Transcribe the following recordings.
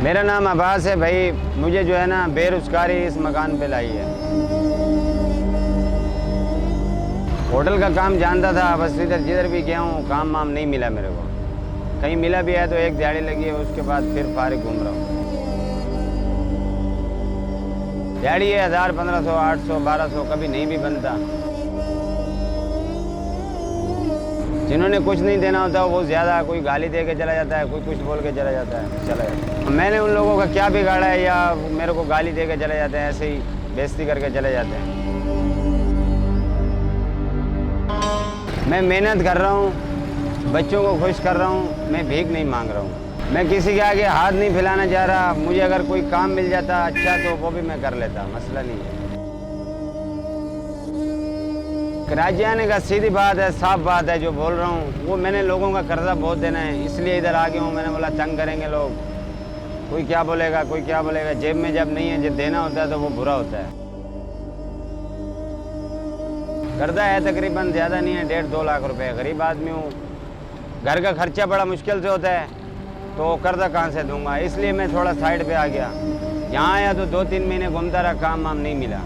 मेरा नाम अब्बास है भाई। मुझे जो है ना बेरोजगारी इस मकान पे लाई है। होटल का काम जानता था, बस इधर जिधर भी गया हूँ काम वाम नहीं मिला मेरे को। कहीं मिला भी है तो एक दिहाड़ी लगी है, उसके बाद फिर फारिग घूम रहा हूँ। दिहाड़ी है 1000, 1500, 800, 1200, कभी नहीं भी बनता। जिन्होंने कुछ नहीं देना होता वो ज़्यादा, कोई गाली दे के चला जाता है, कोई कुछ बोल के चला जाता है। मैंने उन लोगों का क्या बिगाड़ा है या मेरे को गाली दे के चले जाते हैं, ऐसे ही बेइज्जती करके चले जाते हैं। मैं मेहनत कर रहा हूँ, बच्चों को खुश कर रहा हूँ, मैं भीख नहीं मांग रहा हूँ। मैं किसी के आगे हाथ नहीं फैलाना चाह रहा। मुझे अगर कोई काम मिल जाता अच्छा तो वो भी मैं कर लेता, मसला नहीं है। राज्य आने का सीधी बात है, साफ बात है जो बोल रहा हूँ। वो मैंने लोगों का कर्जा बहुत देना है, इसलिए इधर आ गया हूँ। मैंने बोला तंग करेंगे लोग, कोई क्या बोलेगा, कोई क्या बोलेगा। जेब में जब नहीं है, जब देना होता है तो वो बुरा होता है। कर्जा है तकरीबन, ज़्यादा नहीं है, 1.5-2 लाख रुपए। गरीब आदमी हूँ, घर का खर्चा बड़ा मुश्किल से होता है, तो कर्जा कहाँ से दूंगा। इसलिए मैं थोड़ा साइड पे आ गया। यहाँ आया तो 2-3 महीने घूमता रहा, काम वाम नहीं मिला।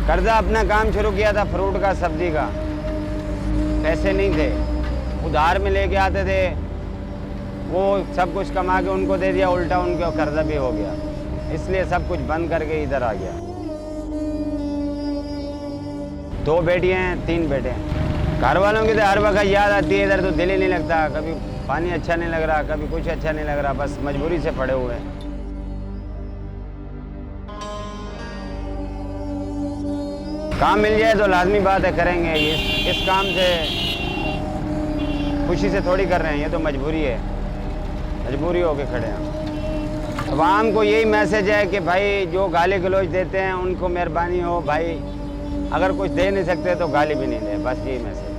कर्जा अपना काम शुरू किया था फ्रूट का, सब्जी का। पैसे नहीं थे, उधार में लेके आते थे, वो सब कुछ कमा के उनको दे दिया, उल्टा उनके कर्जा भी हो गया। इसलिए सब कुछ बंद करके इधर आ गया। 2 बेटियां हैं, 3 बेटे हैं। घर वालों की तो हर वक्त याद आती है, इधर तो दिल ही नहीं लगता। कभी पानी अच्छा नहीं लग रहा, कभी कुछ अच्छा नहीं लग रहा, बस मजबूरी से पड़े हुए हैं। काम मिल जाए तो लाजमी बात है करेंगे। इस काम से खुशी से थोड़ी कर रहे हैं, ये तो मजबूरी है, मजबूरी होके खड़े हैं। अवाम को यही मैसेज है कि भाई जो गाली गलौज देते हैं उनको मेहरबानी हो भाई, अगर कुछ दे नहीं सकते तो गाली भी नहीं दे, बस यही मैसेज।